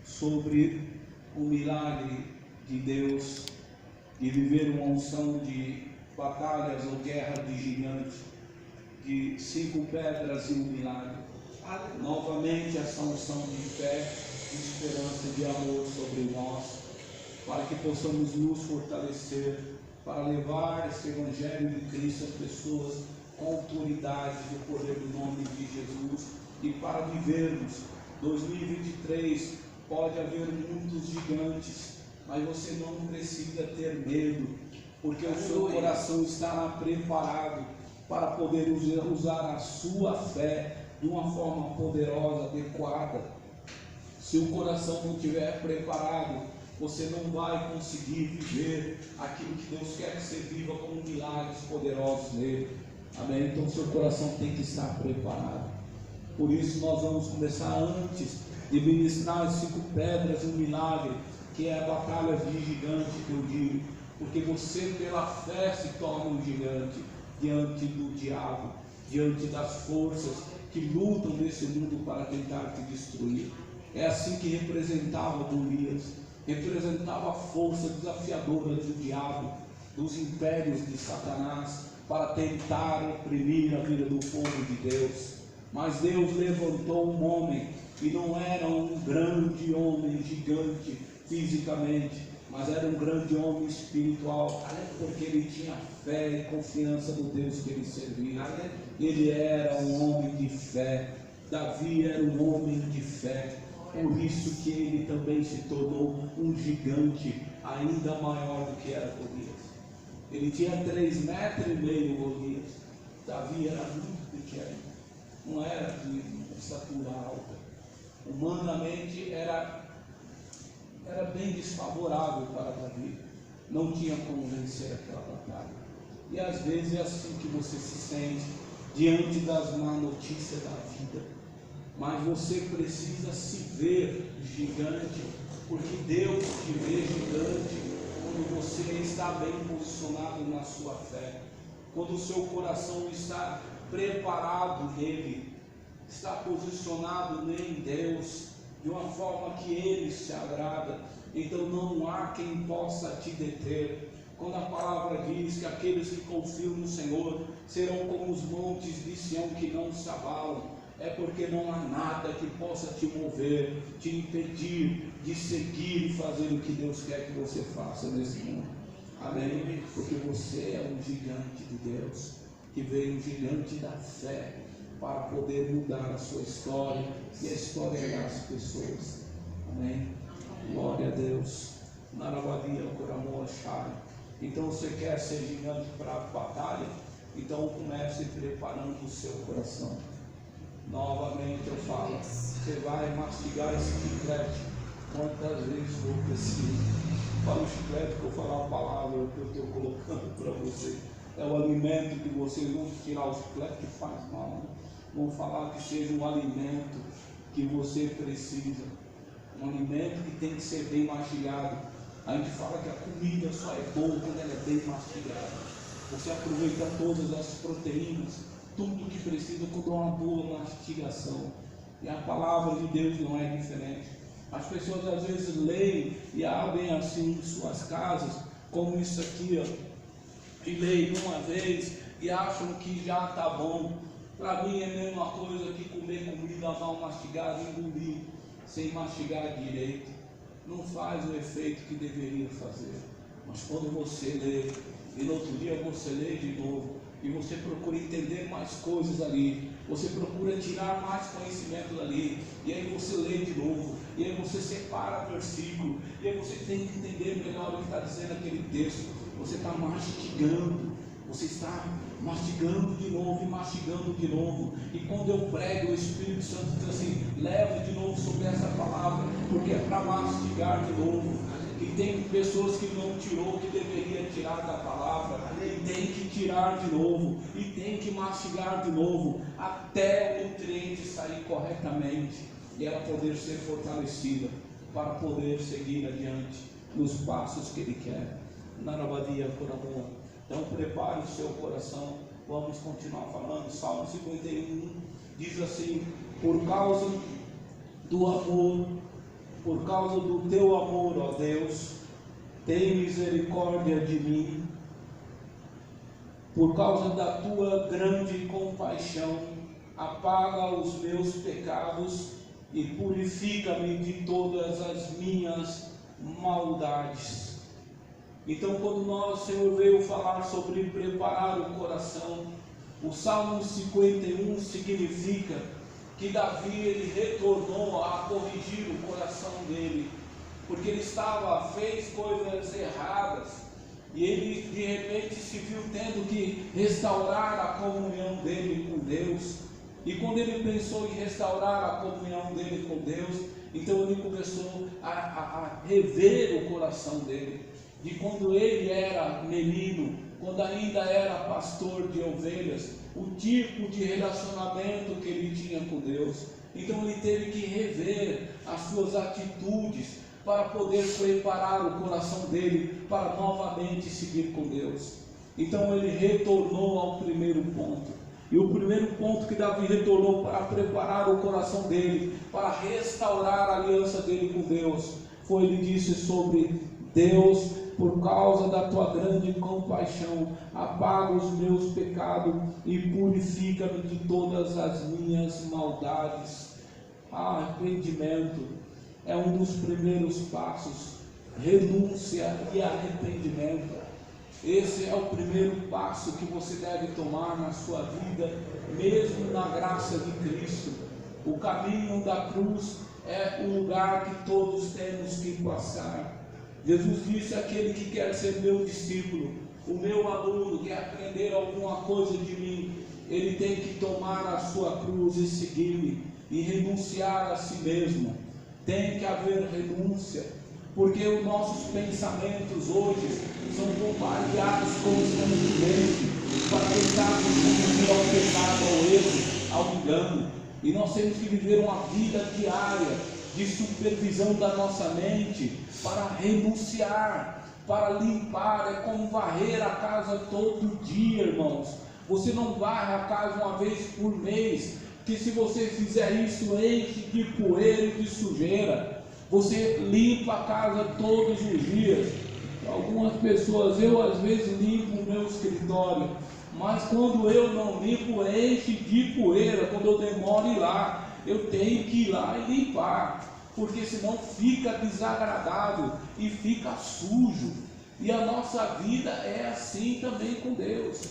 sobre o milagre de Deus, de viver uma unção de batalhas ou guerra de gigantes, de 5 pedras e um milagre. Novamente essa unção de fé, de esperança, de amor sobre nós, para que possamos nos fortalecer, para levar esse Evangelho de Cristo às pessoas com autoridade do poder do nome de Jesus, e para vivermos 2023. Pode haver muitos gigantes, mas você não precisa ter medo, porque o seu coração estará preparado para poder usar a sua fé de uma forma poderosa, adequada. Se o coração não estiver preparado, você não vai conseguir viver aquilo que Deus quer que você viva, como milagres poderosos nele. Amém? Então seu coração tem que estar preparado. Por isso nós vamos começar antes de ministrar as 5 pedras, um milagre, que é a batalha de gigante, que eu digo, porque você pela fé se torna um gigante diante do diabo, diante das forças que lutam nesse mundo para tentar te destruir. É assim que representava Golias, representava a força desafiadora do diabo, dos impérios de Satanás, para tentar oprimir a vida do povo de Deus. Mas Deus levantou um homem, e não era um grande homem gigante fisicamente, mas era um grande homem espiritual, porque ele tinha fé e confiança no Deus que ele servia. Ele era um homem de fé. Davi era um homem de fé, por isso que ele também se tornou um gigante ainda maior do que era Golias. Ele tinha 3,5 metros, Golias. Davi era muito pequeno, não era de estatura alta. Humanamente era bem desfavorável para Davi, não tinha como vencer aquela batalha. E às vezes é assim que você se sente diante das más notícias da vida, mas você precisa se ver gigante, porque Deus te vê gigante quando você está bem posicionado na sua fé, quando o seu coração está preparado nele, está posicionado em Deus, de uma forma que Ele se agrada. Então não há quem possa te deter. Quando a palavra diz que aqueles que confiam no Senhor serão como os montes de Sião que não se abalam, é porque não há nada que possa te mover, te impedir de seguir e fazer o que Deus quer que você faça nesse mundo. Amém? Porque você é um gigante de Deus, que veio um gigante da fé, para poder mudar a sua história e a história das pessoas. Amém? Glória a Deus. Narabadia, Coramor, Achai. Então você quer ser gigante para a batalha? Então comece preparando o seu coração. Novamente eu falo, você vai mastigar esse chiclete quantas vezes for preciso. Para o chiclete que eu falar a palavra que eu estou colocando para você. É o alimento que vocês vão tirar o chiclete que faz mal, né? Vão falar que seja um alimento que você precisa, um alimento que tem que ser bem mastigado. A gente fala que a comida só é boa quando ela é bem mastigada. Você aproveita todas as proteínas, tudo que precisa com uma boa mastigação. E a palavra de Deus não é diferente. As pessoas às vezes leem e abrem assim em suas casas, como isso aqui, ó, e leem uma vez e acham que já está bom. Para mim é a mesma coisa que comer comida mal mastigada, engolir sem mastigar direito. Não faz o efeito que deveria fazer. Mas quando você lê, e no outro dia você lê de novo, e você procura entender mais coisas ali, você procura tirar mais conhecimento dali, e aí você lê de novo, e aí você separa versículo, e aí você tem que entender melhor o que está dizendo aquele texto. Você está mastigando, você está mastigando de novo e mastigando de novo. E quando eu prego, o Espírito Santo diz assim: leva de novo sobre essa palavra, porque é para mastigar de novo. E tem pessoas que não tirou, que deveria tirar da palavra, e tem que tirar de novo, e tem que mastigar de novo, até o nutriente sair corretamente, e ela poder ser fortalecida, para poder seguir adiante, nos passos que Ele quer. Narabadia por amor. Então prepare o seu coração. Vamos continuar falando. Salmo 51 diz assim: por causa do amor por causa do teu amor, ó Deus, tem misericórdia de mim. Por causa da tua grande compaixão, apaga os meus pecados e purifica-me de todas as minhas maldades. Então, quando nós, Senhor, veio falar sobre preparar o coração, o Salmo 51 significa que Davi, ele retornou a corrigir o coração dele, porque ele fez coisas erradas, e ele de repente se viu tendo que restaurar a comunhão dele com Deus. E quando ele pensou em restaurar a comunhão dele com Deus, então ele começou a rever o coração dele, de quando ele era menino, quando ainda era pastor de ovelhas, o tipo de relacionamento que ele tinha com Deus. Então ele teve que rever as suas atitudes para poder preparar o coração dele para novamente seguir com Deus. Então ele retornou ao primeiro ponto. E o primeiro ponto que Davi retornou para preparar o coração dele, para restaurar a aliança dele com Deus, foi, ele disse sobre Deus, por causa da tua grande compaixão, apaga os meus pecados e purifica-me de todas as minhas maldades. Arrependimento é um dos primeiros passos, renúncia e arrependimento. Esse é o primeiro passo que você deve tomar na sua vida, mesmo na graça de Cristo. O caminho da cruz é o lugar que todos temos que passar. Jesus disse: aquele que quer ser meu discípulo, o meu aluno, quer aprender alguma coisa de mim, ele tem que tomar a sua cruz e seguir-me, e renunciar a si mesmo. Tem que haver renúncia, porque os nossos pensamentos hoje são bombardeados constantemente para tentar conduzir ao pecado, ao erro, ao engano. E nós temos que viver uma vida diária de supervisão da nossa mente para renunciar, para limpar. É como varrer a casa todo dia, irmãos. Você não varre a casa uma vez por mês, que se você fizer isso, enche de poeira e de sujeira. Você limpa a casa todos os dias. Algumas pessoas, eu às vezes limpo o meu escritório, mas quando eu não limpo, enche de poeira. Quando eu demoro ir lá, eu tenho que ir lá e limpar, porque senão fica desagradável e fica sujo. E a nossa vida é assim também com Deus.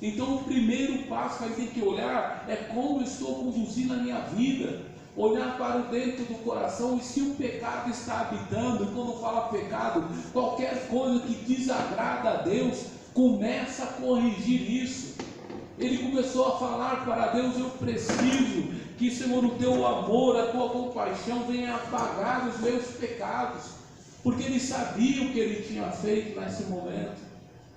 Então o primeiro passo que a gente tem que olhar é como eu estou conduzindo a minha vida. Olhar para o dentro do coração, e se o pecado está habitando. E quando fala pecado, qualquer coisa que desagrada a Deus, começa a corrigir isso. Ele começou a falar para Deus: eu preciso que, Senhor, o teu amor, a tua compaixão venha apagar os meus pecados, porque ele sabia o que ele tinha feito nesse momento.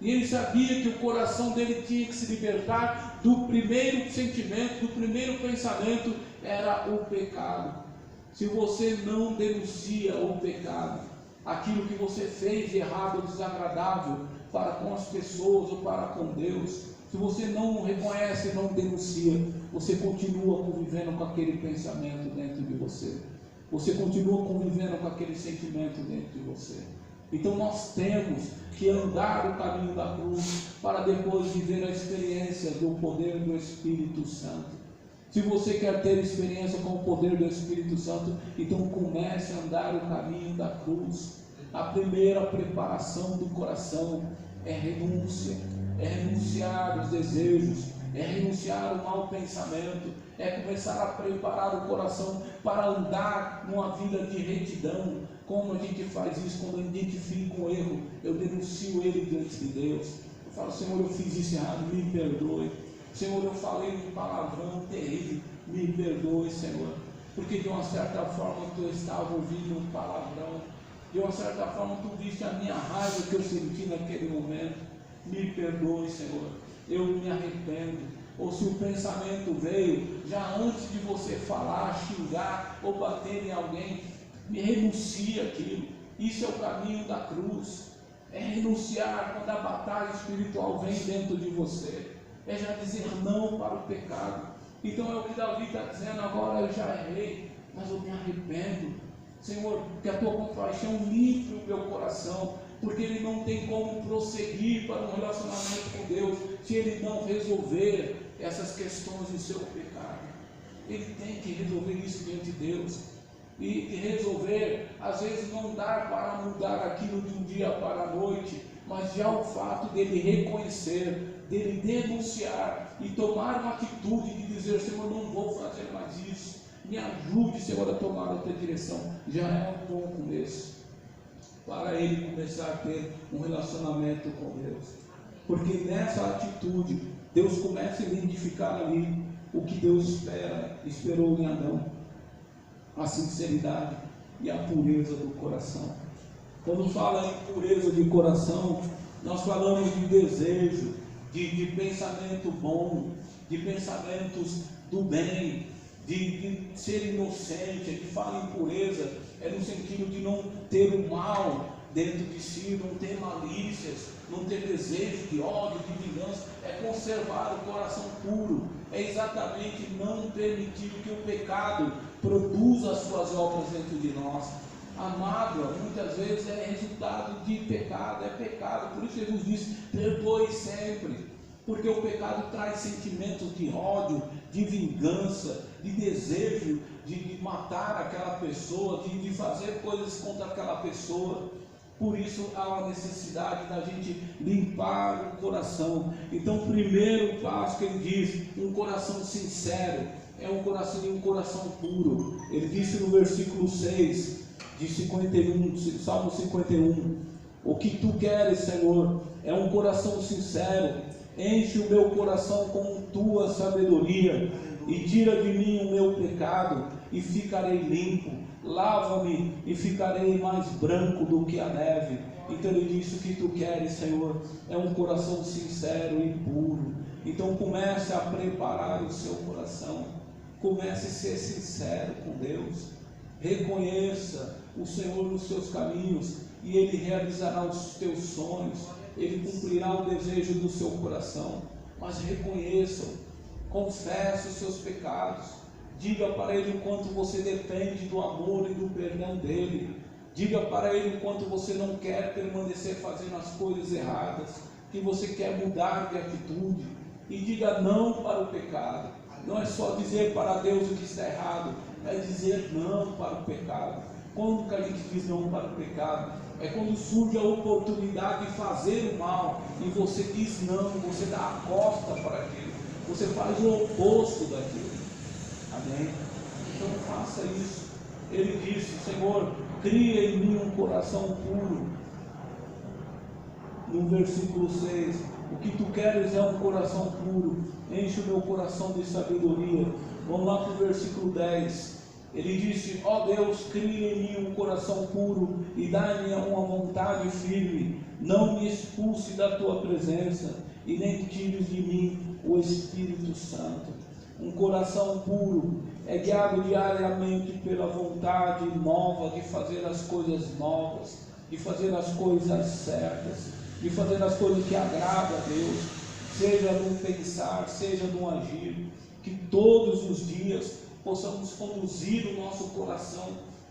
E ele sabia que o coração dele tinha que se libertar do primeiro sentimento, do primeiro pensamento, era o pecado. Se você não denuncia o pecado, aquilo que você fez de errado ou desagradável para com as pessoas ou para com Deus, se você não reconhece e não denuncia, você continua convivendo com aquele pensamento dentro de você. Você continua convivendo com aquele sentimento dentro de você. Então nós temos que andar o caminho da cruz para depois viver a experiência do poder do Espírito Santo. Se você quer ter experiência com o poder do Espírito Santo, então comece a andar o caminho da cruz. A primeira preparação do coração é renúncia, é renunciar os desejos, é renunciar o mau pensamento, é começar a preparar o coração para andar numa vida de retidão. Como a gente faz isso? Quando eu identifico um erro, eu denuncio ele diante de Deus. Eu falo: Senhor, eu fiz isso errado, me perdoe. Senhor, eu falei um palavrão terrível, me perdoe, Senhor, porque de uma certa forma tu estava ouvindo um palavrão, de uma certa forma tu viste a minha raiva que eu senti naquele momento. Me perdoe, Senhor, eu me arrependo. Ou se o pensamento veio já antes de você falar, xingar ou bater em alguém, me renuncia aquilo. Isso é o caminho da cruz, é renunciar quando a batalha espiritual vem dentro de você, é já dizer não para o pecado. Então é o que Davi está dizendo: agora eu já errei, mas eu me arrependo. Senhor, que a tua compaixão limpe o meu coração, porque ele não tem como prosseguir para um relacionamento com Deus se ele não resolver essas questões do seu pecado. Ele tem que resolver isso diante de Deus. E resolver, às vezes não dá para mudar aquilo de um dia para a noite, mas já o fato dele reconhecer, dele denunciar e tomar uma atitude de dizer: Senhor, não vou fazer mais isso, me ajude, Senhor, a tomar outra direção, já é um bom começo para ele começar a ter um relacionamento com Deus. Porque nessa atitude Deus começa a identificar ali o que Deus esperou em Adão: a sinceridade e a pureza do coração. Quando fala em pureza de coração, nós falamos de desejo, de pensamento bom, de pensamentos do bem, de ser inocente. Ele fala em pureza, é no sentido de não ter o mal dentro de si, não ter malícias, não ter desejo de ódio, de vingança. É conservar o coração puro, é exatamente não permitir que o pecado produza as suas obras dentro de nós. A mágoa muitas vezes é resultado de pecado, é pecado. Por isso Jesus diz: perdoe sempre, porque o pecado traz sentimentos de ódio, de vingança, de desejo de matar aquela pessoa, de fazer coisas contra aquela pessoa. Por isso há uma necessidade da gente limpar o coração. Então, o primeiro passo que ele diz: um coração sincero, é um coração puro. Ele disse no versículo 6 de 51, Salmo 51: o que tu queres, Senhor, é um coração sincero. Enche o meu coração com tua sabedoria e tira de mim o meu pecado, e ficarei limpo. Lava-me e ficarei mais branco do que a neve. Então ele disse: o que tu queres, Senhor, é um coração sincero e puro. Então comece a preparar o seu coração, comece a ser sincero com Deus, reconheça o Senhor nos seus caminhos, e Ele realizará os teus sonhos, Ele cumprirá o desejo do seu coração. Mas reconheça, confesse os seus pecados, diga para Ele o quanto você depende do amor e do perdão dEle, diga para Ele o quanto você não quer permanecer fazendo as coisas erradas, que você quer mudar de atitude, e diga não para o pecado. Não é só dizer para Deus o que está errado, é dizer não para o pecado. Quando que a gente diz não para o pecado? É quando surge a oportunidade de fazer o mal, e você diz não, você dá a costa para aquilo, você faz o oposto daquilo. Amém? Então faça isso. Ele disse: Senhor, cria em mim um coração puro. No versículo 6, o que tu queres é um coração puro, enche o meu coração de sabedoria. Vamos lá para o versículo 10. Ele disse: ó Deus, cria em mim um coração puro e dá-me uma vontade firme. Não me expulse da tua presença e nem tires de mim o Espírito Santo. Um coração puro é guiado diariamente pela vontade nova de fazer as coisas novas, de fazer as coisas certas, de fazer as coisas que agradam a Deus, seja no pensar, seja no agir. Que todos os dias possamos conduzir o nosso coração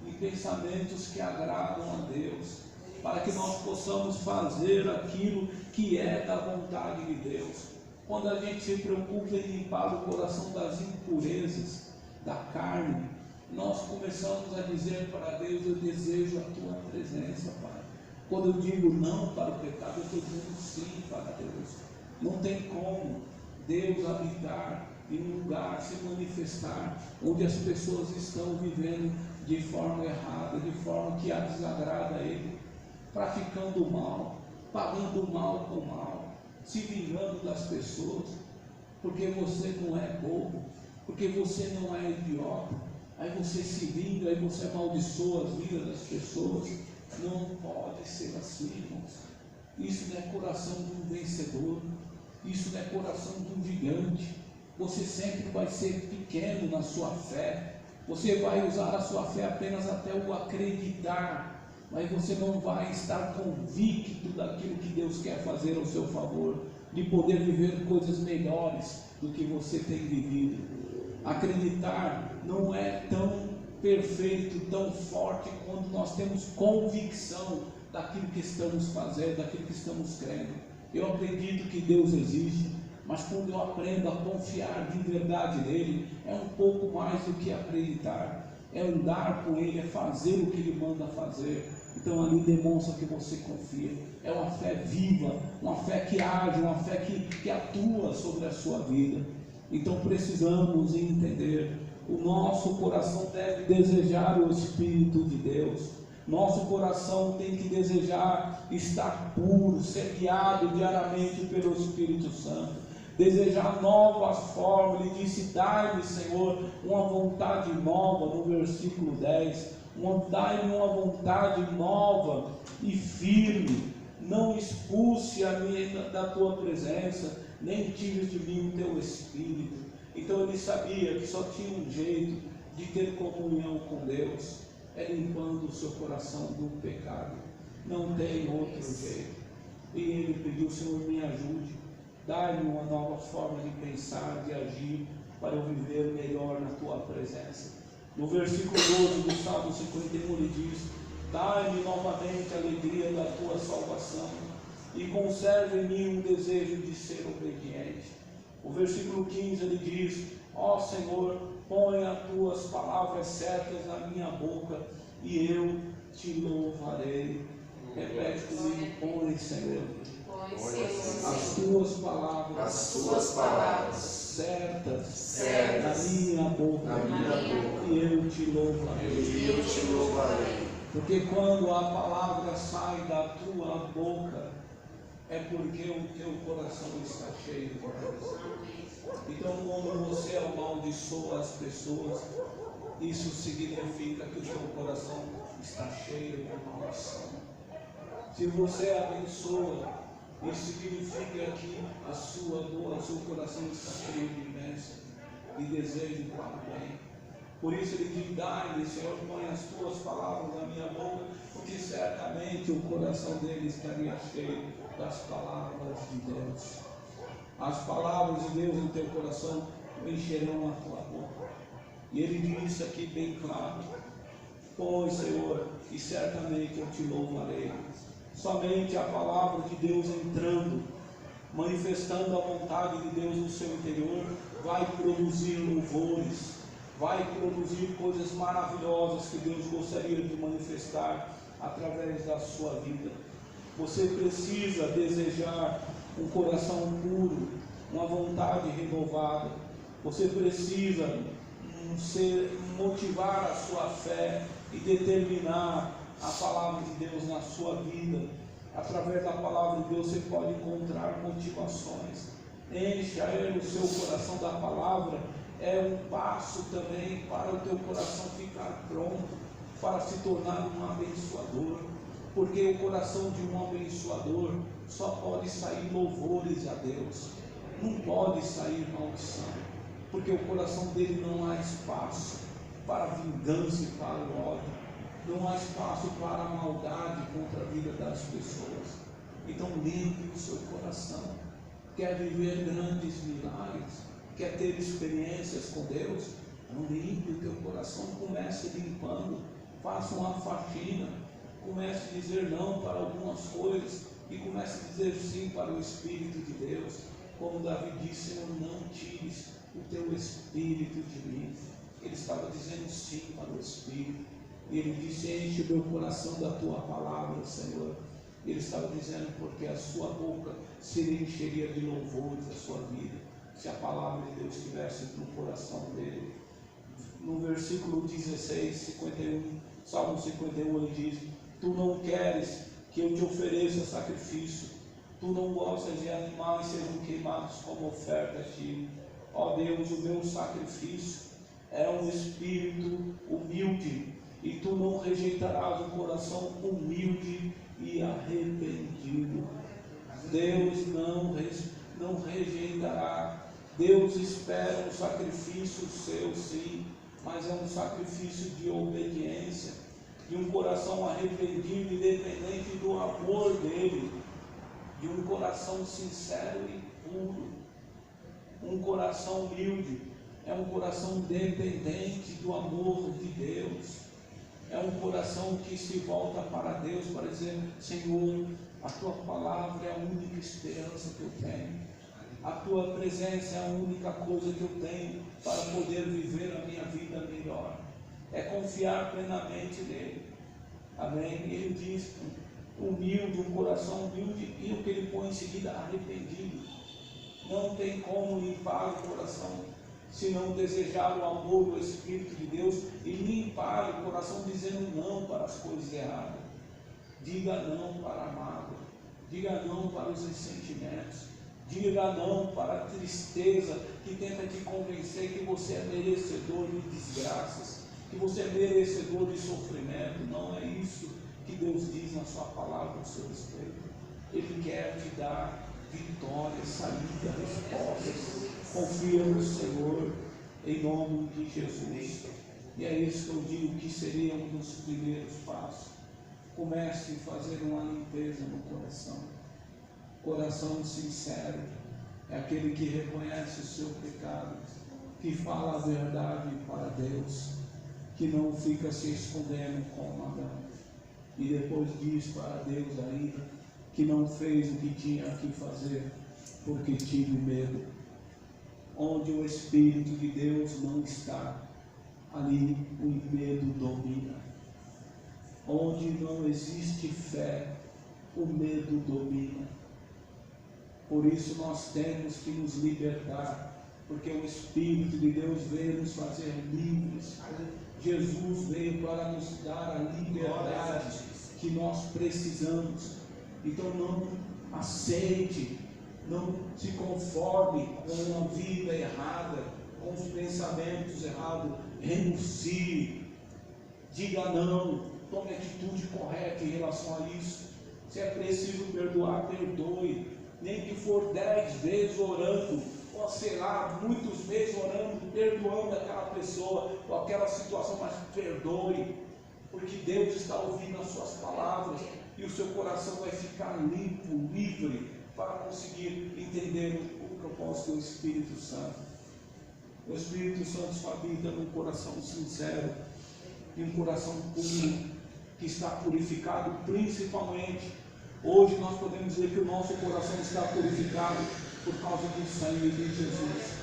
em pensamentos que agradam a Deus, para que nós possamos fazer aquilo que é da vontade de Deus. Quando a gente se preocupa em limpar o coração das impurezas da carne, nós começamos a dizer para Deus: eu desejo a tua presença, Pai. Quando eu digo não para o pecado, eu estou dizendo sim para Deus. Não tem como Deus habitar em um lugar, se manifestar, onde as pessoas estão vivendo de forma errada, de forma que a desagrada a Ele, praticando o mal, pagando o mal com o mal, se vingando das pessoas, porque você não é bobo, porque você não é idiota, aí você se vinga, aí você amaldiçoa as vidas das pessoas. Não pode ser assim, irmãos. Isso não é coração de um vencedor, isso não é coração de um gigante. Você sempre vai ser pequeno na sua fé, você vai usar a sua fé apenas até o acreditar, mas você não vai estar convicto daquilo que Deus quer fazer ao seu favor, de poder viver coisas melhores do que você tem vivido. Acreditar não é tão perfeito, tão forte, quando nós temos convicção daquilo que estamos fazendo, daquilo que estamos crendo. Eu acredito que Deus existe, mas quando eu aprendo a confiar de verdade nele, é um pouco mais do que acreditar, é andar com ele, é fazer o que ele manda fazer. Então ali demonstra que você confia. É uma fé viva, uma fé que age, uma fé que atua sobre a sua vida. Então precisamos entender, o nosso coração deve desejar o Espírito de Deus. Nosso coração tem que desejar estar puro, ser guiado diariamente pelo Espírito Santo, desejar novas formas. Ele disse: dai-me, Senhor, uma vontade nova, no versículo 10, dai-me uma vontade nova e firme, não expulse a minha da tua presença, nem tires de mim o teu Espírito. Então ele sabia que só tinha um jeito de ter comunhão com Deus, é limpando o seu coração do pecado. Não tem outro jeito. E ele pediu: Senhor, me ajude, dá-me uma nova forma de pensar, de agir, para eu viver melhor na tua presença. No versículo 12 do Salmo 51 ele diz: dai-me novamente a alegria da tua salvação e conserve em mim um desejo de ser obediente. O versículo 15 ele diz: ó Senhor, põe as tuas palavras certas na minha boca e eu te louvarei. Repete comigo: põe, Senhor, as tuas palavras certas na minha boca e eu te louvarei. Porque quando a palavra sai da tua boca, é porque o teu coração está cheio de Deus. Então, quando você amaldiçoa as pessoas, isso significa que o teu coração está cheio de maldição. Se você abençoa, isso significa que o seu coração está cheio de bênção, de desejo para o bem. Por isso ele diz: dai-me, Senhor, põe as tuas palavras na minha boca, porque certamente o coração dele estaria cheio das palavras de Deus. As palavras de Deus no teu coração encherão a tua boca. E ele diz isso aqui bem claro: põe, Senhor, e certamente eu te louvarei. Somente a palavra de Deus entrando, manifestando a vontade de Deus no seu interior, vai produzir louvores, vai produzir coisas maravilhosas que Deus gostaria de manifestar através da sua vida. Você precisa desejar um coração puro, uma vontade renovada. Você precisa motivar a sua fé e determinar a palavra de Deus na sua vida. Através da palavra de Deus você pode encontrar motivações. Encha o seu coração da palavra. É um passo também para o teu coração ficar pronto para se tornar um abençoador. Porque o coração de um abençoador só pode sair louvores a Deus, não pode sair maldição, porque o coração dele não há espaço para vingança e para o ódio, não há espaço para a maldade contra a vida das pessoas. Então limpe o seu coração. Quer viver grandes milagres, quer ter experiências com Deus? Então limpe o teu coração, comece limpando, faça uma faxina. Comece a dizer não para algumas coisas e comece a dizer sim para o Espírito de Deus. Como Davi disse: Senhor, não tires o teu Espírito de mim. Ele estava dizendo sim para o Espírito. E ele disse: enche o meu coração da tua palavra, Senhor. Ele estava dizendo porque a sua boca se encheria de louvores da sua vida, se a palavra de Deus estivesse no coração dele. No versículo 16, 51, Salmo 51, ele diz: tu não queres que eu te ofereça sacrifício, tu não gostas de animais sejam queimados como oferta a ti. Ó Deus, o meu sacrifício é um espírito humilde, e tu não rejeitarás um coração humilde e arrependido. Deus não rejeitará. Deus espera um sacrifício seu, sim, mas é um sacrifício de obediência, de um coração arrependido, independente do amor dele, de um coração sincero e puro, um coração humilde. é um coração dependente do amor de Deus. É um coração que se volta para Deus para dizer: Senhor, a tua palavra é a única esperança que eu tenho. A tua presença é a única coisa que eu tenho para poder viver a minha vida melhor. É confiar plenamente nele. Amém? Ele diz: humilde, um coração humilde, e o que ele põe em seguida? Arrependido. Não tem como limpar o coração se não desejar o amor do Espírito de Deus e limpar o coração dizendo não para as coisas erradas. Diga não para a mágoa, diga não para os ressentimentos, diga não para a tristeza que tenta te convencer que você é merecedor de desgraças, que você é merecedor de sofrimento. Não é isso que Deus diz na sua palavra a seu respeito. Ele quer te dar vitória, saída, respostas. Confia no Senhor, em nome de Jesus. E é isso que eu digo que seria um dos primeiros passos. Comece a fazer uma limpeza no coração. Coração sincero é aquele que reconhece o seu pecado, que fala a verdade para Deus, que não fica se escondendo como Adão, e depois diz para Deus ainda que não fez o que tinha que fazer, porque tive medo. Onde o Espírito de Deus não está, ali o medo domina. Onde não existe fé, o medo domina. Por isso nós temos que nos libertar, porque o Espírito de Deus veio nos fazer livres. Jesus veio para nos dar a liberdade que nós precisamos. Então não aceite, não se conforme com uma vida errada, com os pensamentos errados. Renuncie, diga não, tome a atitude correta em relação a isso. Se é preciso perdoar, perdoe, nem que for 10 vezes orando, ou sei lá, muitos meses orando, perdoando aquela pessoa, ou aquela situação, mas perdoe, porque Deus está ouvindo as suas palavras, e o seu coração vai ficar limpo, livre, para conseguir entender o propósito do Espírito Santo. O Espírito Santo só habita num coração sincero, e um coração puro, que está purificado. Principalmente, hoje nós podemos dizer que o nosso coração está purificado por causa do sangue de Jesus,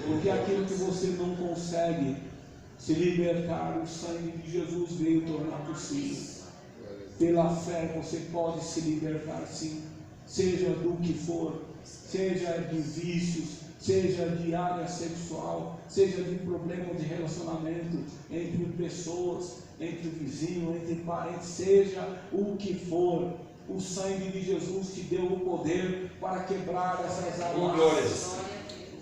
porque aquilo que você não consegue se libertar, o sangue de Jesus veio tornar possível. Pela fé você pode se libertar, sim, seja do que for, seja de vícios, seja de área sexual, seja de problema de relacionamento entre pessoas, entre vizinhos, entre parentes, seja o que for. O sangue de Jesus te deu o poder para quebrar essas amarras.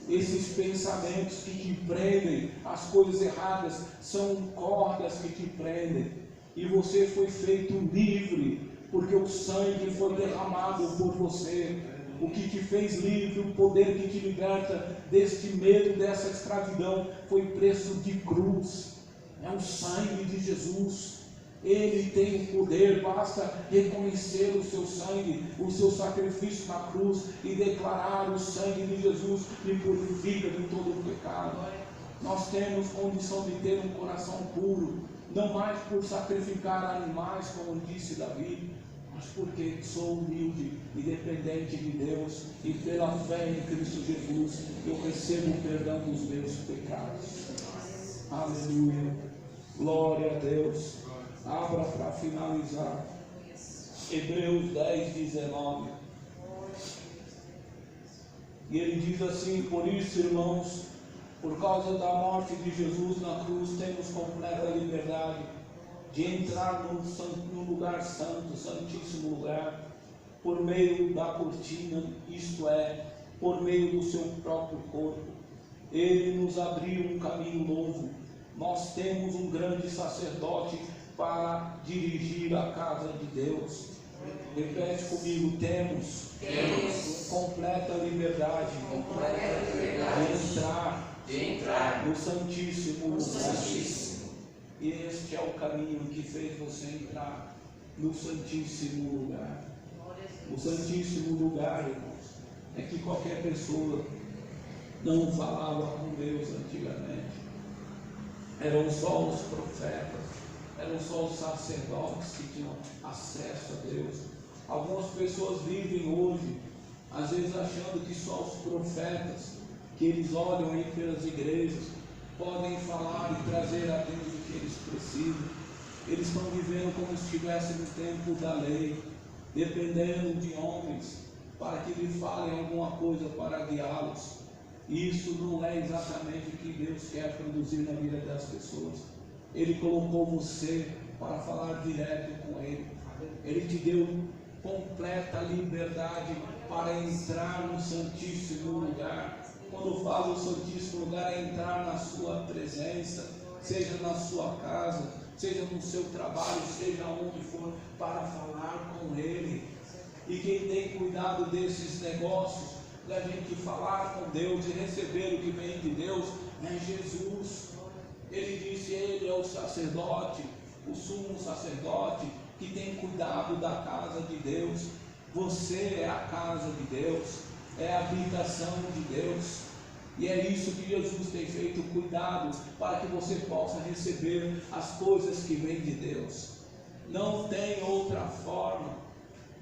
Esses pensamentos que te prendem, as coisas erradas, são cordas que te prendem. E você foi feito livre, porque o sangue foi derramado por você. O que te fez livre, o poder que te liberta deste medo, dessa escravidão, foi preço de cruz. É o sangue de Jesus. Ele tem o poder, basta reconhecer o seu sangue, o seu sacrifício na cruz e declarar: o sangue de Jesus me purifica de todo o pecado. Nós temos condição de ter um coração puro, não mais por sacrificar animais, como disse Davi, mas porque sou humilde e dependente de Deus, e pela fé em Cristo Jesus eu recebo o perdão dos meus pecados. Aleluia, glória a Deus. Abra para finalizar Hebreus 10, 19. E ele diz assim: por isso, irmãos, por causa da morte de Jesus na cruz, temos completa liberdade de entrar no lugar santo, santíssimo lugar, por meio da cortina, isto é, por meio do seu próprio corpo. Ele nos abriu um caminho novo. Nós temos um grande sacerdote para dirigir a casa de Deus. Repete comigo: temos completa liberdade, de entrar no Santíssimo lugar. E este é o caminho que fez você entrar no Santíssimo lugar. O Santíssimo lugar, irmãos, é que qualquer pessoa não falava com Deus antigamente. Eram só os profetas, eram só os sacerdotes que tinham acesso a Deus. Algumas pessoas vivem hoje, às vezes achando que só os profetas, que eles olham aí pelas igrejas, podem falar e trazer a Deus o que eles precisam. Eles estão vivendo como se estivessem no tempo da lei, dependendo de homens, para que lhe falem alguma coisa para guiá-los. Isso não é exatamente o que Deus quer produzir na vida das pessoas. Ele colocou você para falar direto com Ele. Ele te deu completa liberdade para entrar no Santíssimo Lugar. Quando falo o Santíssimo Lugar, é entrar na sua presença, seja na sua casa, seja no seu trabalho, seja onde for, para falar com Ele. E quem tem cuidado desses negócios, da gente falar com Deus e receber o que vem de Deus, é Jesus. Ele disse: Ele é o sacerdote, o sumo sacerdote, que tem cuidado da casa de Deus. Você é a casa de Deus, é a habitação de Deus. E é isso que Jesus tem feito, cuidado, para que você possa receber as coisas que vêm de Deus. Não tem outra forma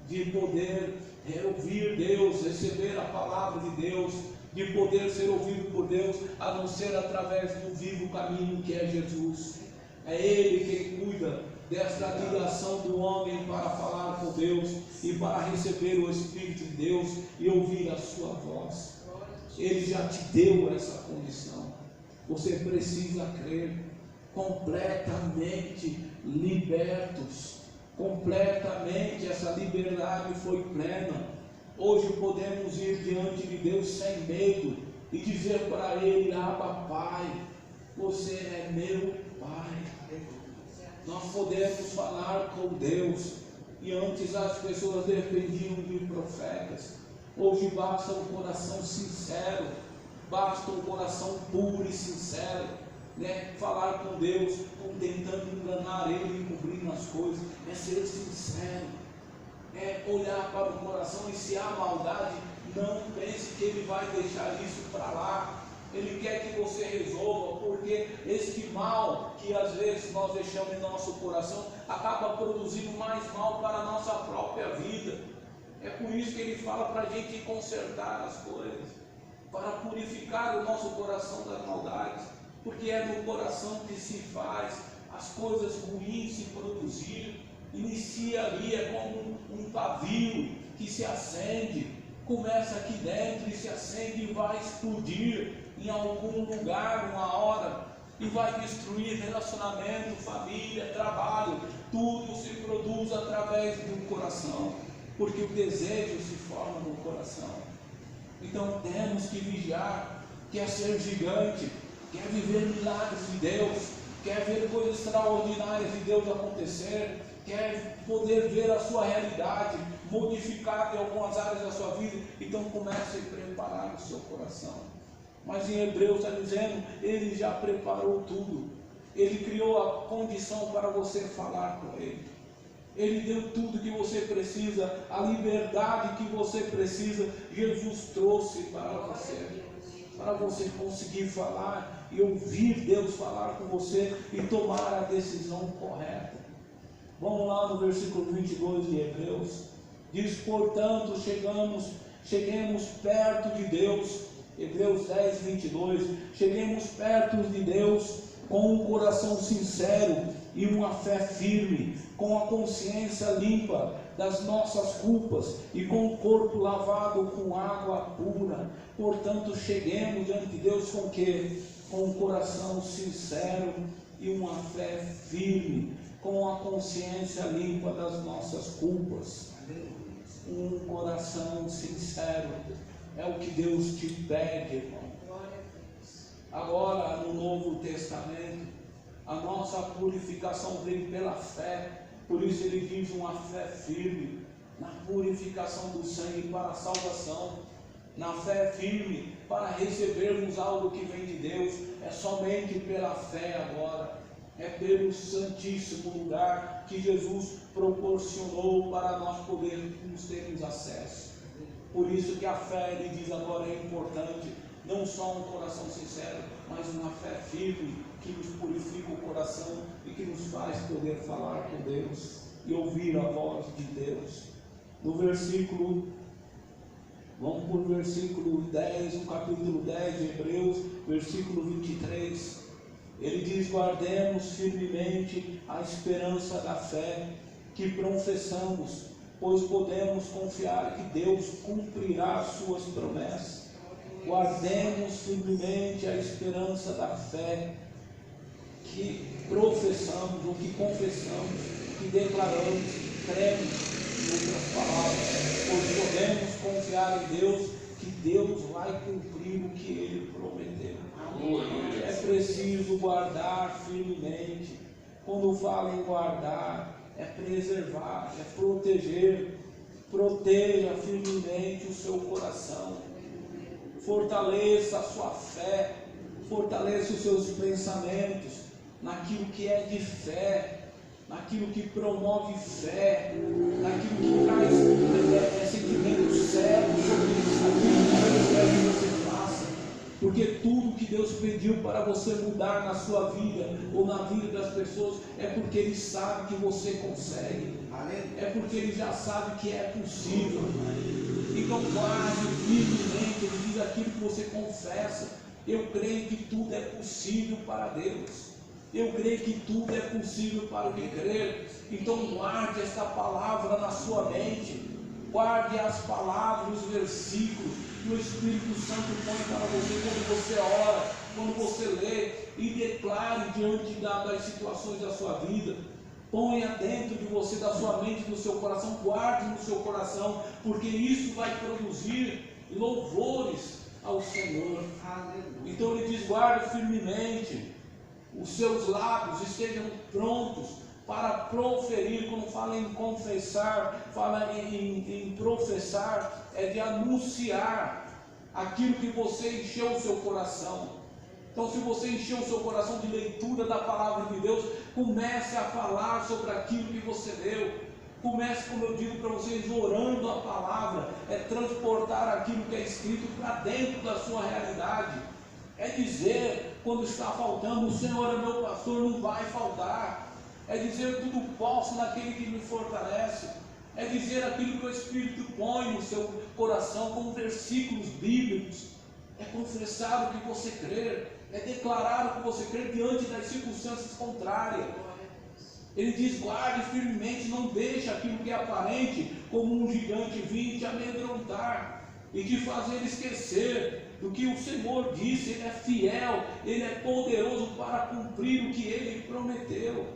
de poder ouvir Deus, receber a palavra de Deus, de poder ser ouvido por Deus, a não ser através do vivo caminho que é Jesus. É Ele quem cuida desta ligação do homem para falar com Deus e para receber o Espírito de Deus e ouvir a sua voz. Ele já te deu essa condição. Você precisa crer. Completamente libertos, completamente, essa liberdade foi plena. Hoje podemos ir diante de Deus sem medo e dizer para Ele: Abba, Pai, você é meu Pai. Nós podemos falar com Deus. E antes as pessoas dependiam de profetas. Hoje basta um coração sincero, basta um coração puro e sincero, falar com Deus, tentando enganar Ele, encobrindo as coisas. É ser sincero, é olhar para o coração, e se há maldade, não pense que Ele vai deixar isso para lá. Ele quer que você resolva, porque este mal que às vezes nós deixamos em nosso coração acaba produzindo mais mal para a nossa própria vida. É por isso que Ele fala para a gente consertar as coisas, para purificar o nosso coração das maldades, porque é no coração que se faz as coisas ruins se produzir. Inicia ali, é como um pavio que se acende, começa aqui dentro e se acende e vai explodir em algum lugar, uma hora, e vai destruir relacionamento, família, trabalho. Tudo se produz através do coração, porque o desejo se forma no coração. Então temos que vigiar. Quer ser gigante, quer viver milagres de Deus, quer ver coisas extraordinárias de Deus acontecer, quer poder ver a sua realidade modificada em algumas áreas da sua vida, então comece a preparar o seu coração. Mas em Hebreus está dizendo: Ele já preparou tudo. Ele criou a condição para você falar com Ele. Ele deu tudo que você precisa, a liberdade que você precisa, Jesus trouxe para você conseguir falar e ouvir Deus falar com você e tomar a decisão correta. Vamos lá no versículo 22 de Hebreus. Diz: portanto, cheguemos perto de Deus. Hebreus 10, 22. Cheguemos perto de Deus com um coração sincero e uma fé firme, com a consciência limpa das nossas culpas e com o corpo lavado com água pura. Portanto, cheguemos diante de Deus com o quê? Com um coração sincero e uma fé firme, com a consciência limpa das nossas culpas. Um coração sincero é o que Deus te pede, irmão. Agora, no Novo Testamento, a nossa purificação vem pela fé. Por isso ele diz: uma fé firme na purificação do sangue para a salvação, na fé firme para recebermos algo que vem de Deus. É somente pela fé agora, é pelo santíssimo lugar que Jesus proporcionou para nós podermos termos acesso. Por isso que a fé, ele diz agora, é importante. não só um coração sincero, mas uma fé firme, que nos purifica o coração e que nos faz poder falar com Deus e ouvir a voz de Deus. No versículo, vamos por versículo 10, no capítulo 10 de Hebreus, versículo 23, ele diz: guardemos firmemente a esperança da fé que professamos, pois podemos confiar que Deus cumprirá as suas promessas. Guardemos firmemente a esperança da fé que professamos, ou que confessamos, que declaramos, cremos, em outras palavras, pois podemos confiar em Deus, que Deus vai cumprir o que Ele prometeu. É preciso guardar firmemente. Quando fala em guardar, é preservar, é proteger. Proteja firmemente o seu coração. Fortaleça a sua fé, fortaleça os seus pensamentos naquilo que é de fé, naquilo que promove fé, naquilo que traz sentimentos sérios sobre aquilo que Deus quer que você faça. Porque tudo que Deus pediu para você mudar na sua vida ou na vida das pessoas é porque Ele sabe que você consegue, é porque Ele já sabe que é possível. Então guarde firmemente, Ele diz aquilo que você confessa. Eu creio que tudo é possível para Deus. Eu creio que tudo é possível para o que crer. Então guarde esta palavra na sua mente. Guarde as palavras, os versículos que o Espírito Santo põe para você quando você ora, quando você lê, e declare diante das situações da sua vida. Ponha dentro de você, da sua mente, do seu coração, guarde no seu coração, porque isso vai produzir louvores ao Senhor. Então ele diz: guarde firmemente, os seus lábios estejam prontos para proferir. Quando fala em confessar, fala em professar, é de anunciar aquilo que você encheu o seu coração. Então, se você encheu o seu coração de leitura da palavra de Deus, comece a falar sobre aquilo que você leu. Comece, como eu digo para vocês, orando a palavra, é transportar aquilo que é escrito para dentro da sua realidade. É dizer, quando está faltando, o Senhor é meu pastor, não vai faltar. É dizer, tudo posso naquele que me fortalece. É dizer aquilo que o Espírito põe no seu coração como versículos bíblicos. É confessar o que você crê, é declarar o que você crê diante das circunstâncias contrárias. Ele diz: guarde firmemente, não deixe aquilo que é aparente como um gigante vir te amedrontar e te fazer esquecer do que o Senhor disse. Ele é fiel, Ele é poderoso para cumprir o que Ele prometeu.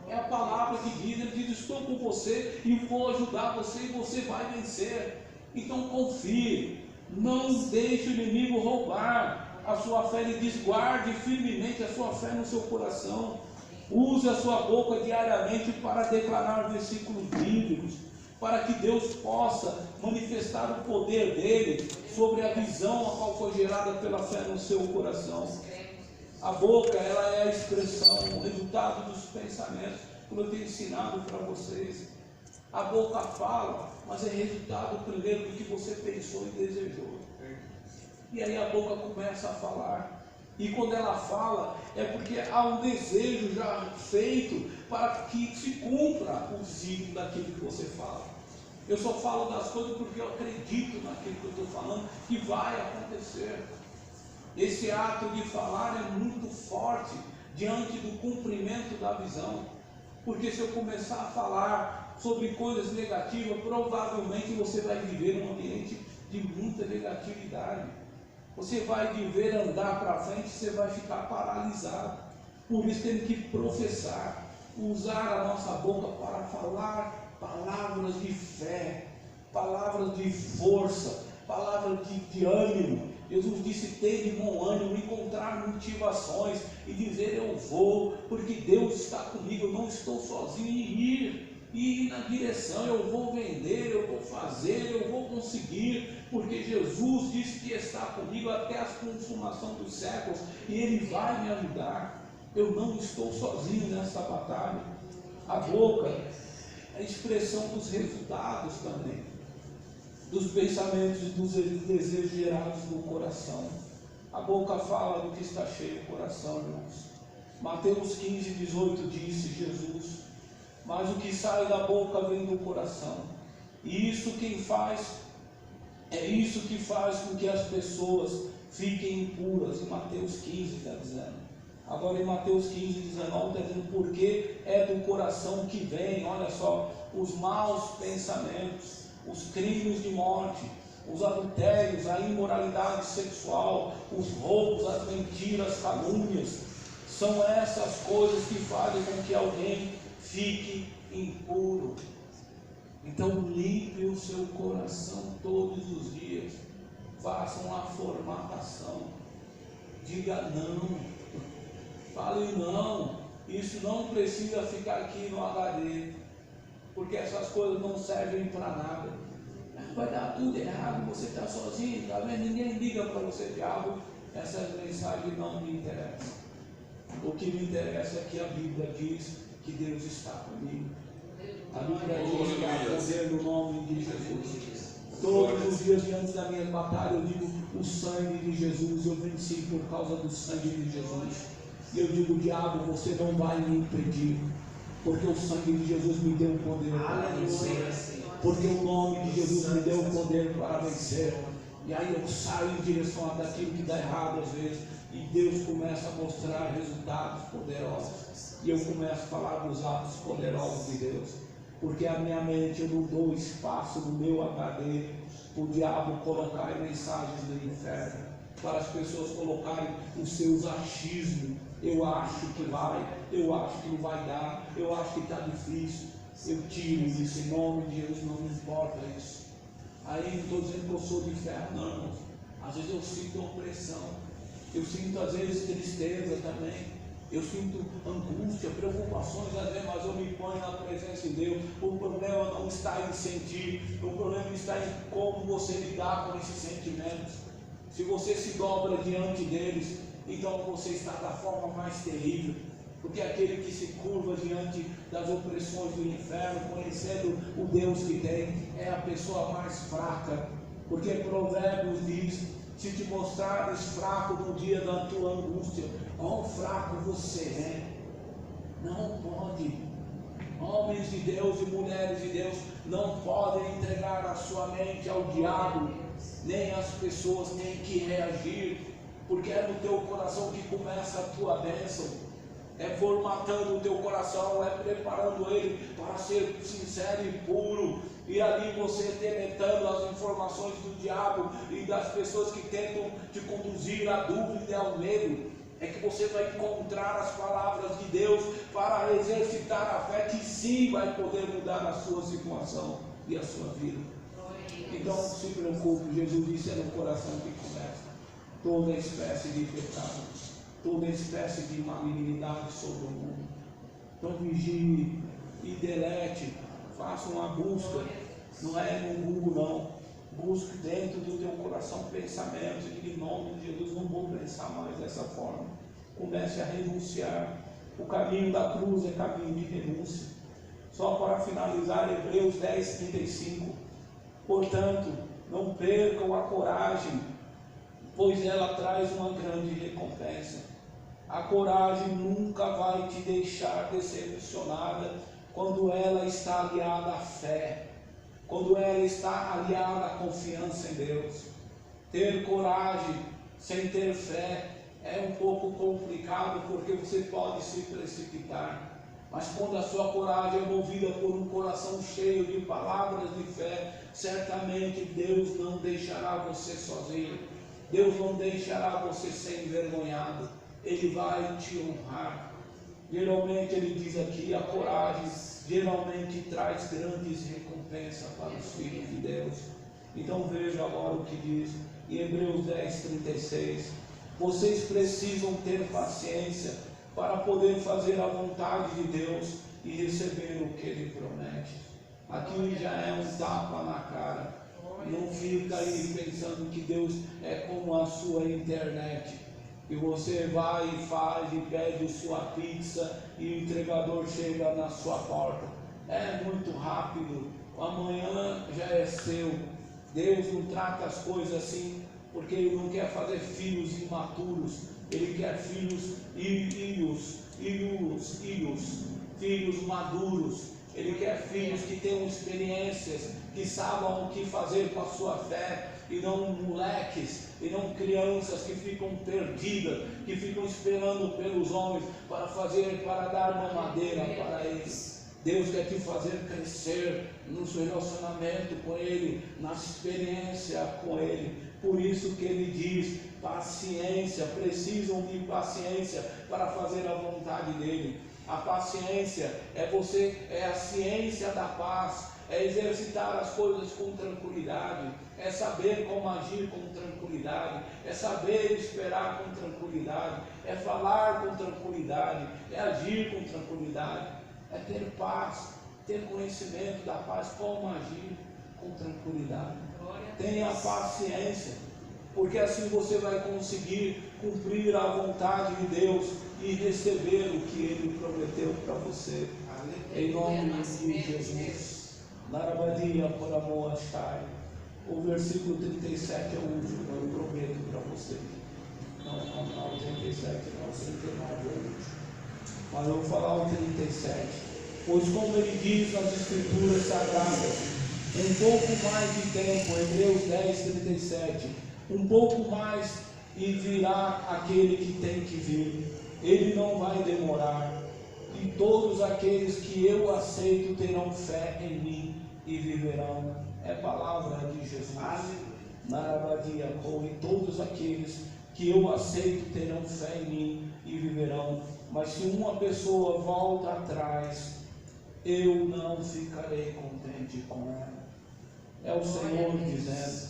É a palavra que diz. Ele diz: estou com você e vou ajudar você e você vai vencer. Então confie. Não deixe o inimigo roubar a sua fé. Ele diz: guarde firmemente a sua fé no seu coração. Use a sua boca diariamente para declarar versículos bíblicos, para que Deus possa manifestar o poder dele sobre a visão a qual foi gerada pela fé no seu coração. A boca, ela é a expressão, o resultado dos pensamentos, como eu tenho ensinado para vocês. A boca fala, mas é resultado primeiro do que você pensou e desejou. E aí a boca começa a falar. E quando ela fala, é porque há um desejo já feito para que se cumpra o desígnio daquilo que você fala. Eu só falo das coisas porque eu acredito naquilo que eu estou falando, que vai acontecer. Esse ato de falar é muito forte diante do cumprimento da visão. Porque se eu começar a falar sobre coisas negativas, provavelmente você vai viver um ambiente de muita negatividade. Você vai viver andar para frente, você vai ficar paralisado. Por isso temos que professar, usar a nossa boca para falar palavras de fé, palavras de força, palavras de ânimo. Jesus disse: ter de bom ânimo, encontrar motivações e dizer: eu vou, porque Deus está comigo, eu não estou sozinho, e ir na direção, eu vou vender, eu vou fazer, eu vou conseguir, porque Jesus disse que está comigo até a consumação dos séculos, e Ele vai me ajudar. Eu não estou sozinho nessa batalha. A boca é a expressão dos resultados também, dos pensamentos e dos desejos gerados no coração. A boca fala do que está cheio o coração, irmãos. Mateus 15, 18 disse Jesus: mas o que sai da boca vem do coração. E isso quem faz, é isso que faz com que as pessoas fiquem impuras. Em Mateus 15 está dizendo. Agora em Mateus 15, 19 está dizendo porque é do coração que vem, olha só, os maus pensamentos, os crimes de morte, os adultérios, a imoralidade sexual, os roubos, as mentiras, calúnias. São essas coisas que fazem com que alguém fique impuro. Então limpe o seu coração todos os dias. Faça uma formatação. Diga não. Fale não. Isso não precisa ficar aqui no HD, porque essas coisas não servem para nada. Vai dar tudo errado, você está sozinho, está vendo? Ninguém liga para você, diabo. Essas mensagens não me interessam. O que me interessa é que a Bíblia diz que Deus está comigo. A Bíblia diz que há poder no nome de Jesus. Todos os dias diante da minha batalha eu digo: o sangue de Jesus, eu venci por causa do sangue de Jesus. E eu digo: diabo, você não vai me impedir, porque o sangue de Jesus me deu o poder para vencer. Porque o nome de Jesus me deu o poder para vencer. E aí eu saio em direção daquilo que dá errado às vezes, e Deus começa a mostrar resultados poderosos. E eu começo a falar dos atos poderosos de Deus. Porque a minha mente, eu não dou espaço no meu HD para o diabo colocar mensagens do inferno, para as pessoas colocarem os seus achismos. Eu acho que vai, eu acho que não vai dar, eu acho que está difícil. Eu tiro isso em nome de Jesus, não me importa isso. Aí não estou dizendo que eu sou de ferro, não, irmãos. Às vezes eu sinto opressão, eu sinto às vezes tristeza também, eu sinto angústia, preocupações às vezes, mas eu me ponho na presença de Deus. O problema não está em sentir, o problema está em como você lidar com esses sentimentos. Se você se dobra diante deles, então você está da forma mais terrível. Porque aquele que se curva diante das opressões do inferno, conhecendo o Deus que tem, é a pessoa mais fraca. Porque Provérbios diz: se te mostrares fraco no dia da tua angústia, quão fraco você é. Não pode. Homens de Deus e mulheres de Deus não podem entregar a sua mente ao diabo, nem as pessoas têm que reagir, porque é no teu coração que começa a tua bênção. É formatando o teu coração, é preparando ele para ser sincero e puro. E ali você deleitando as informações do diabo e das pessoas que tentam te conduzir à dúvida e ao medo. É que você vai encontrar as palavras de Deus para exercitar a fé que sim vai poder mudar a sua situação e a sua vida. Então não se preocupe, Jesus disse: é no coração que começa toda espécie de pecado, toda espécie de malignidade sobre o mundo. Então vigie e delete, faça uma busca, não é no Google não. Busque dentro do teu coração pensamentos de, em nome de Jesus, não vou pensar mais dessa forma. Comece a renunciar. O caminho da cruz é caminho de renúncia. Só para finalizar, Hebreus 10, 35. Portanto, não percam a coragem, pois ela traz uma grande recompensa. A coragem nunca vai te deixar decepcionada quando ela está aliada à fé, quando ela está aliada à confiança em Deus. Ter coragem sem ter fé é um pouco complicado, porque você pode se precipitar. Mas quando a sua coragem é movida por um coração cheio de palavras de fé, certamente Deus não deixará você sozinho. Deus não deixará você ser envergonhado. Ele vai te honrar. Geralmente ele diz aqui, a coragem geralmente traz grandes recompensas para os filhos de Deus. Então veja agora o que diz em Hebreus 10, 36. Vocês precisam ter paciência para poder fazer a vontade de Deus e receber o que Ele promete. Aqui já é um tapa na cara. Não fica aí pensando que Deus é como a sua internet, e você vai e faz e pede sua pizza e o entregador chega na sua porta. É muito rápido, amanhã já é seu. Deus não trata as coisas assim. porque Ele não quer fazer filhos imaturos, Ele quer filhos filhos maduros. Ele quer filhos que tenham experiências, que saibam o que fazer com a sua fé, e não moleques, e não crianças que ficam perdidas, que ficam esperando pelos homens para dar mamadeira para eles. Deus quer te fazer crescer no seu relacionamento com Ele, na experiência com Ele. Por isso que Ele diz, paciência, precisam de paciência para fazer a vontade dEle. A paciência é a ciência da paz, é exercitar as coisas com tranquilidade, é saber como agir com tranquilidade, é saber esperar com tranquilidade, é falar com tranquilidade, é agir com tranquilidade, é ter paz, ter conhecimento da paz, como agir com tranquilidade. Tenha paciência, porque assim você vai conseguir cumprir a vontade de Deus e receber o que Ele prometeu para você. Em nome de Jesus. Larabadia por amor Ashtai. O versículo 37 é o último, eu prometo para você. Não, o 37 não, o 39 é o último. Mas eu vou falar o 37. Pois como ele diz nas Escrituras Sagradas, um pouco mais de tempo, Hebreus 10, 37, um pouco mais e virá aquele que tem que vir. Ele não vai demorar. E todos aqueles que eu aceito terão fé em mim e viverão. É palavra de Jesus. Narabadia, e todos aqueles que eu aceito terão fé em mim e viverão. Mas se uma pessoa volta atrás, eu não ficarei contente com ela. É o Senhor dizendo: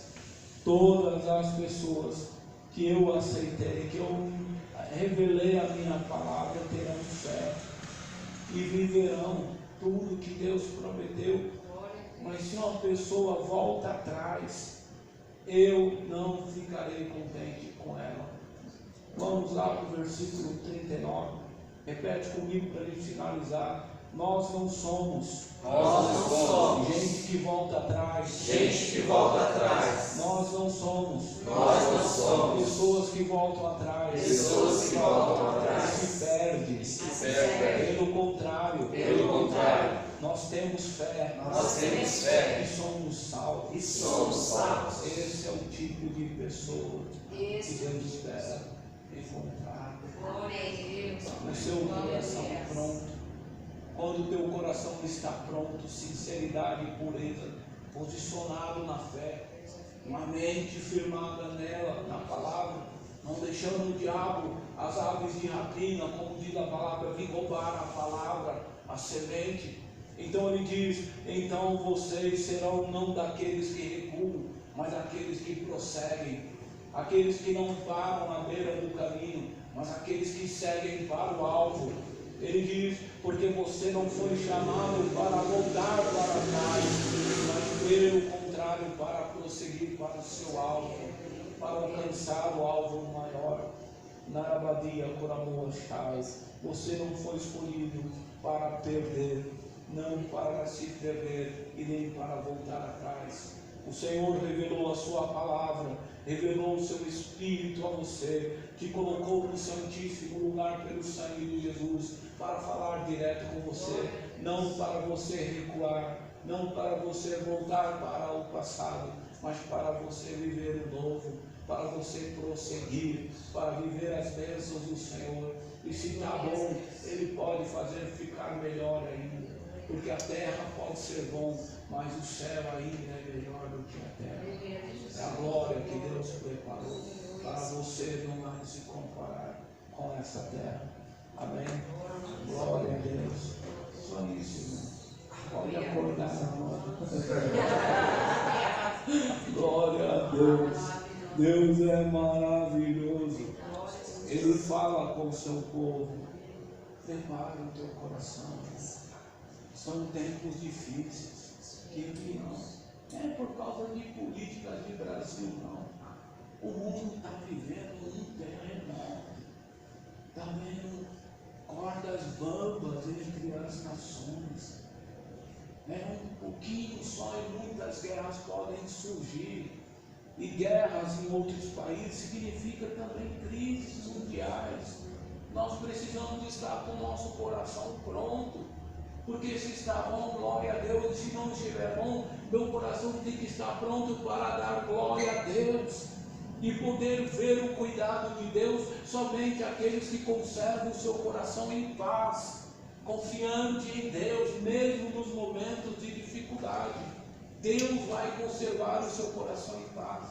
todas as pessoas que eu aceitei, que eu revelei a minha palavra, terão fé e viverão tudo que Deus prometeu. Mas se uma pessoa volta atrás, eu não ficarei contente com ela. Vamos lá para o versículo 39. Repete comigo para a gente finalizar. Nós não somos gente que volta atrás. Nós não somos pessoas que voltam atrás. Se perdem. Pelo contrário, nós temos fé. E somos salvos. Esse é o tipo de pessoa que Deus espera encontrar. O seu coração pronto. Quando o teu coração está pronto, sinceridade e pureza, posicionado na fé, uma mente firmada nela, na palavra, não deixando o diabo, as aves de rapina, como diz a palavra, vir roubar a palavra, a semente. Então ele diz: então vocês serão não daqueles que recuam, mas daqueles que prosseguem, aqueles que não param à beira do caminho, mas aqueles que seguem para o alvo. Ele diz: porque você não foi chamado para voltar para trás, mas pelo contrário, para prosseguir para o seu alvo, para alcançar o alvo maior. Narabadia por amor tais. Você não foi escolhido para perder, não para se perder e nem para voltar atrás. O Senhor revelou a sua palavra, revelou o seu Espírito a você, que colocou no Santíssimo lugar pelo sangue de Jesus, para falar direto com você, não para você recuar, não para você voltar para o passado, mas para você viver o novo, para você prosseguir, para viver as bênçãos do Senhor. E se está bom, Ele pode fazer ficar melhor ainda, porque a terra pode ser bom, mas o céu ainda é melhor do que a terra. É a glória que Deus preparou para você não mais se comparar com essa terra. Amém? Glória a Deus. Só isso, irmão. Pode acordar na mão. Glória a Deus. Deus é maravilhoso. Ele fala com o seu povo: prepare o teu coração. São tempos difíceis que virão. Não é por causa de políticas de Brasil, não. O mundo está vivendo um terremoto. Está vendo cordas bambas entre as nações. É um pouquinho só e muitas guerras podem surgir. E guerras em outros países significa também crises mundiais. Nós precisamos estar com o nosso coração pronto, porque se está bom, glória a Deus, e se não estiver bom, meu coração tem que estar pronto para dar glória a Deus e poder ver o cuidado de Deus. Somente aqueles que conservam o seu coração em paz, confiante em Deus, mesmo nos momentos de dificuldade, Deus vai conservar o seu coração em paz.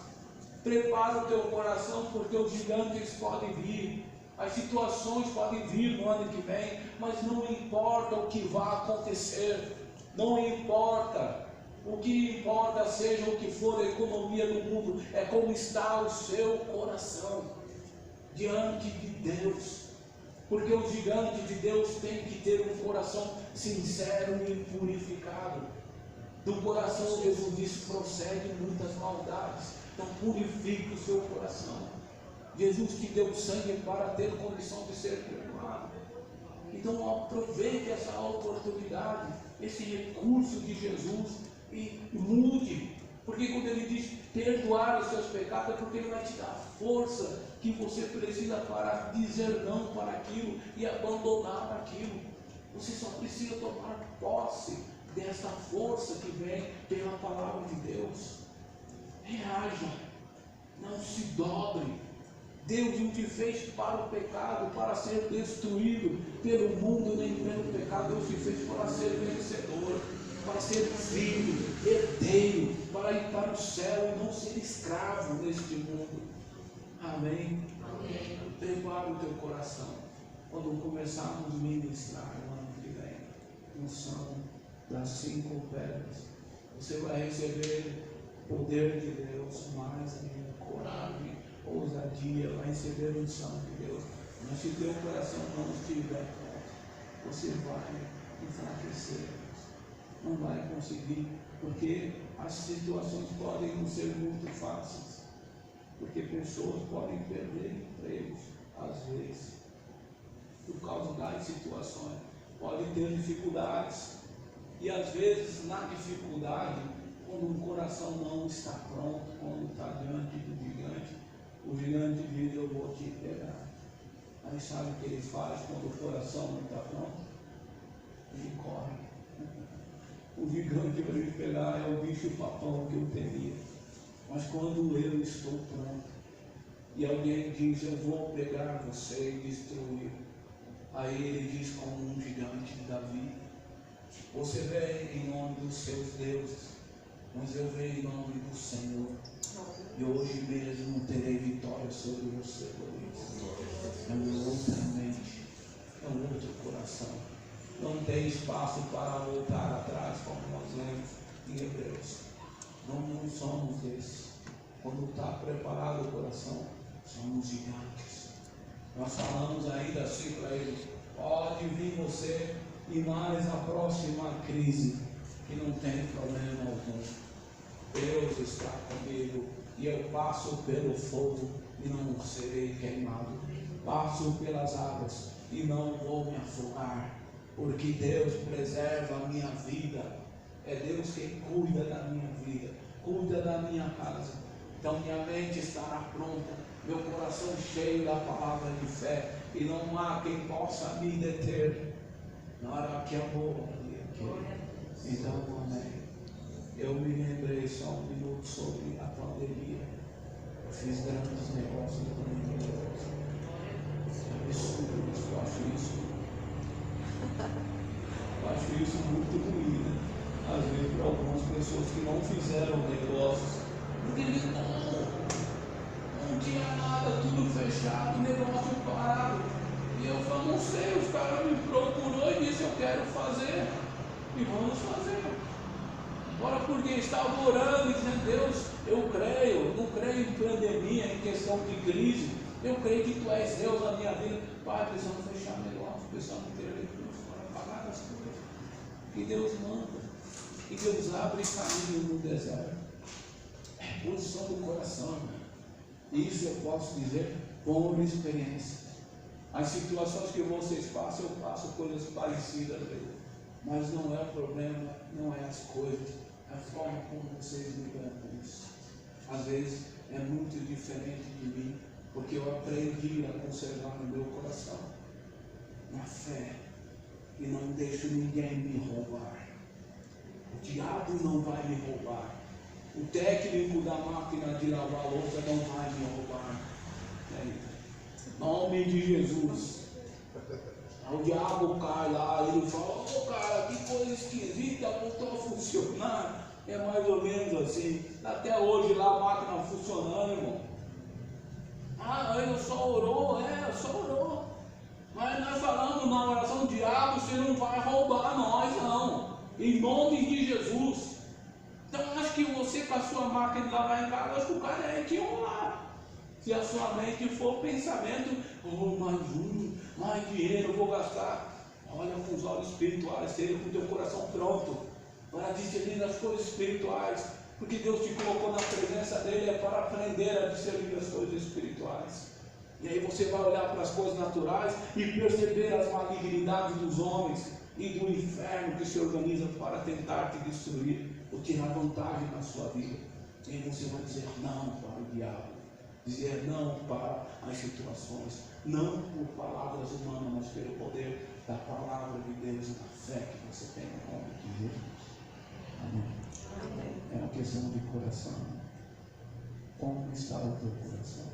Prepara o teu coração, porque os gigantes podem vir, as situações podem vir no ano que vem, mas não importa o que vai acontecer, não importa. O que importa, seja o que for a economia do mundo, é como está o seu coração diante de Deus. Porque o gigante de Deus tem que ter um coração sincero e purificado. Do coração, Jesus disse, procede muitas maldades. Então purifique o seu coração. Jesus te deu sangue para ter condição de ser perdoado. Então aproveite essa oportunidade, esse recurso de Jesus, e mude. Porque quando ele diz perdoar os seus pecados, é porque ele vai te dar força que você precisa para dizer não para aquilo e abandonar aquilo. Você só precisa tomar posse dessa força que vem pela palavra de Deus. Reaja, não se dobre. Deus não te fez para o pecado, para ser destruído pelo mundo, nem pelo pecado. Deus te fez para ser vencedor, para ser filho, herdeiro, para ir para o céu e não ser escravo neste mundo. Amém? Amém. Prepara o teu coração. Quando começarmos a ministrar no ano que vem, unção das 5 pedras, você vai receber o poder de Deus, mais ainda, coragem, ousadia, vai receber a unção de Deus. Mas se teu coração não estiver pronto, você vai enfraquecer, não vai conseguir, porque as situações podem não ser muito fáceis, porque pessoas podem perder empregos, às vezes, por causa das situações, podem ter dificuldades, e às vezes na dificuldade, quando o coração não está pronto, quando está diante do gigante, o gigante diz, eu vou te pegar. Aí sabe o que ele faz quando o coração não está pronto? Ele corre. O gigante para me pegar é o bicho papão que eu temia. Mas quando eu estou pronto, e alguém diz, eu vou pegar você e destruir, aí ele diz como um gigante de Davi, você vem em nome dos seus deuses, mas eu venho em nome do Senhor, e hoje mesmo terei vitória sobre você, Luiz. É uma outra mente, é um outro coração. Não tem espaço para voltar atrás, como nós lemos em Hebreus. Não somos desses. Quando está preparado o coração, somos gigantes. Nós falamos ainda assim para ele, pode vir você e mais a próxima crise, que não tem problema algum. Deus está comigo e eu passo pelo fogo e não serei queimado. Passo pelas águas e não vou me afogar, porque Deus preserva a minha vida. É Deus quem cuida da minha vida, cuida da minha casa. Então minha mente estará pronta, meu coração cheio da palavra de fé, e não há quem possa me deter. Na hora que amor, então amém. Eu me lembrei só um minuto sobre a pandemia. Eu fiz grandes negócios da pandemia. É absurdo isso, eu acho isso muito ruim, né? Às vezes para algumas pessoas que não fizeram negócios, porque não tinha nada, tudo fechado, negócio parado. E eu falo, não sei, os caras me procurou e disse, eu quero fazer, e vamos fazer. Agora, porque estava orando e dizendo, Deus, eu creio, não creio em pandemia, em questão de crise, eu creio que Tu és Deus na minha vida. Pai, precisamos fechar negócio, precisamos ter recursos para pagar as coisas. Que Deus manda, e Deus abre caminho no deserto. É posição do coração, né? Isso eu posso dizer por experiência. As situações que vocês passam, eu passo coisas parecidas, mas não é o problema, não é as coisas, é a forma como vocês lidam com isso. às vezes é muito diferente de mim, porque eu aprendi a conservar no meu coração na fé e não deixo ninguém me roubar. O diabo não vai me roubar. O técnico da máquina de lavar louça não vai me roubar. Em nome de Jesus. O diabo cai lá, ele fala: ô cara, que coisa esquisita, voltou a funcionar. É mais ou menos assim. Até hoje lá a máquina funcionando, irmão. Ele só orou, só orou. Mas nós falamos na oração: diabo, você não vai roubar nós, não. Em nome de Jesus. Então acho que você com a sua máquina de lavar em casa, acho que o cara é que orar. Se a sua mente for pensamento: mais dinheiro eu vou gastar. Olha com os olhos espirituais, seja com o teu coração pronto para discernir as coisas espirituais, porque Deus te colocou na presença dele para aprender a discernir as coisas espirituais. E aí você vai olhar para as coisas naturais e perceber as malignidades dos homens e do inferno que se organiza para tentar te destruir ou tirar vantagem na sua vida. E aí você vai dizer não para o diabo, dizer não para as situações, não por palavras humanas, mas pelo poder da palavra de Deus e da fé que você tem no nome de Jesus. Amém. É uma questão de coração. Como está o teu coração?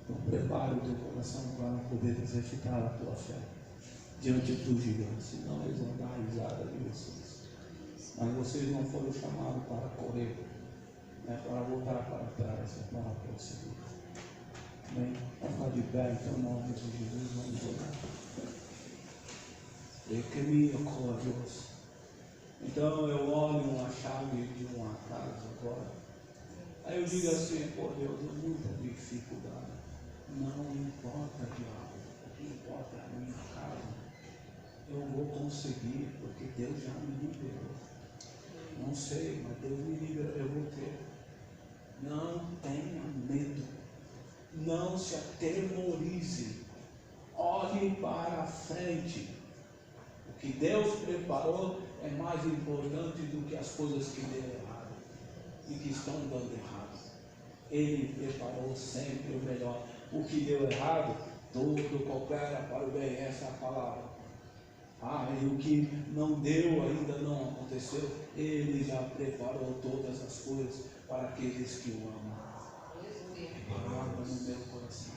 Então prepare o teu coração para poder exercitar a tua fé diante dos gigantes. Senão eles vão dar risada de vocês. Mas vocês não foram chamados para correr, para voltar para trás, para prosseguir. Amém? Vamos ficar de pé, então, em nome de Jesus, vamos orar. Deus. Então eu olho uma chave de uma casa agora. Aí eu digo assim: por Deus, muita dificuldade. Não importa, diabo, o que importa é a minha casa. Eu vou conseguir, porque Deus já me liberou. Não sei, mas Deus me liberou, eu vou ter. Não tenha medo. Não se atemorize. Olhe para a frente. O que Deus preparou é mais importante do que as coisas que deu errado e que estão dando errado. Ele preparou sempre o melhor. O que deu errado, tudo coopera para o bem. Essa é a palavra. E o que não deu, ainda não aconteceu, Ele já preparou todas as coisas para aqueles que o amam. Palavra no meu coração.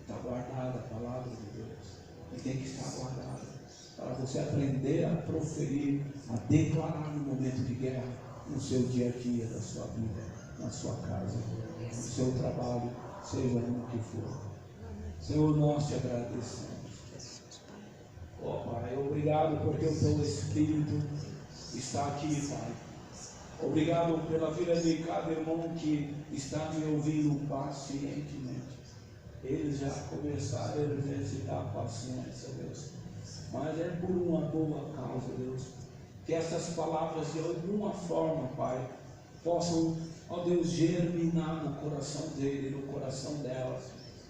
Está guardada a palavra de Deus. E tem que estar guardada para você aprender a proferir, a declarar no momento de guerra, no seu dia a dia, da sua vida, na sua casa, no seu trabalho, seja no que for. Senhor, nós te agradecemos. Pai, obrigado porque o teu Espírito está aqui, Pai. Obrigado pela vida de cada irmão que está me ouvindo pacientemente. Eles já começaram a exercitar a paciência, Deus. Mas é por uma boa causa, Deus. Que essas palavras, de alguma forma, Pai, possam, ó Deus, germinar no coração dele, no coração delas.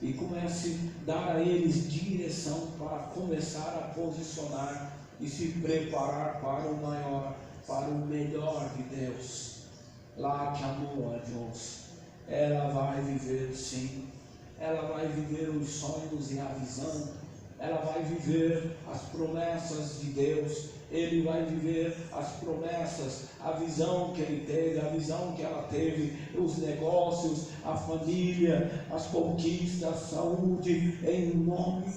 E comece a dar a eles direção para começar a posicionar e se preparar para o maior, para o melhor de Deus. Lá que amou a Deus. Ela vai viver, sim. Ela vai viver os sonhos e a visão. Ela vai viver as promessas de Deus. Ele vai viver as promessas, a visão que ele teve, a visão que ela teve, os negócios, a família, as conquistas, a saúde, em nome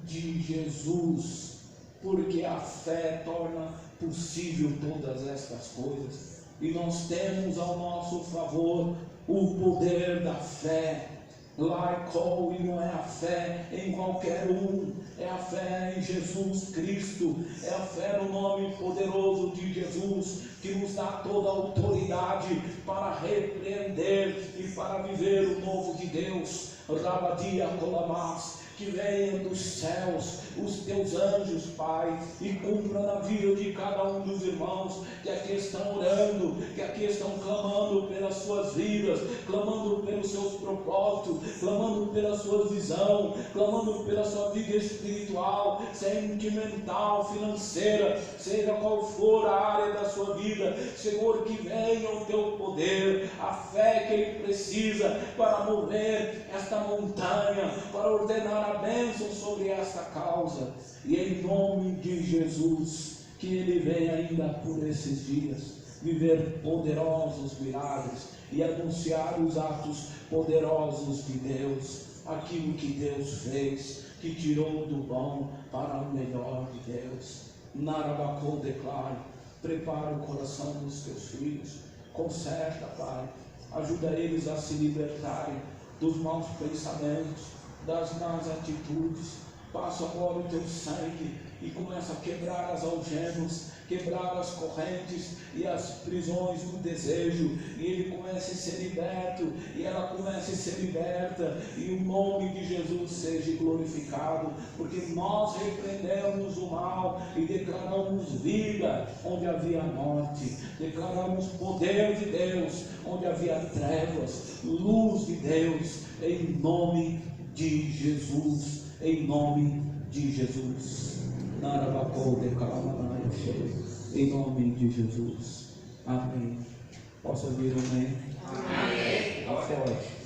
de Jesus. Porque a fé torna possível todas estas coisas. E nós temos ao nosso favor o poder da fé. Laicol, e não é a fé em qualquer um, é a fé em Jesus Cristo, é a fé no nome poderoso de Jesus, que nos dá toda a autoridade para repreender e para viver o novo de Deus. Rabadia Colamás, que venham dos céus os teus anjos, Pai, e cumpra na vida de cada um dos irmãos que aqui estão orando, clamando, que aqui estão clamando pelas suas vidas, clamando pelos seus propósitos, clamando pela sua visão, clamando pela sua vida espiritual, sentimental, financeira, seja qual for a área da sua vida. Senhor, que venha o teu poder, a fé que ele precisa para mover esta montanha, para ordenar a bênção sobre esta causa. E em nome de Jesus, que ele venha ainda por esses dias viver poderosos milagres e anunciar os atos poderosos de Deus, aquilo que Deus fez, que tirou do bom para o melhor de Deus. Narabacô declara: prepara o coração dos teus filhos, conserta, Pai, ajuda eles a se libertarem dos maus pensamentos, das más atitudes. Passa agora o teu sangue e começa a quebrar as algemas, quebrar as correntes e as prisões do desejo, e ele começa a ser liberto, e ela começa a ser liberta, e o nome de Jesus seja glorificado, porque nós repreendemos o mal e declaramos vida onde havia morte, declaramos poder de Deus onde havia trevas, luz de Deus, em nome de Jesus, em nome de Jesus. Em nome de Jesus. Amém. Posso ouvir um amém? Amém. Tá forte.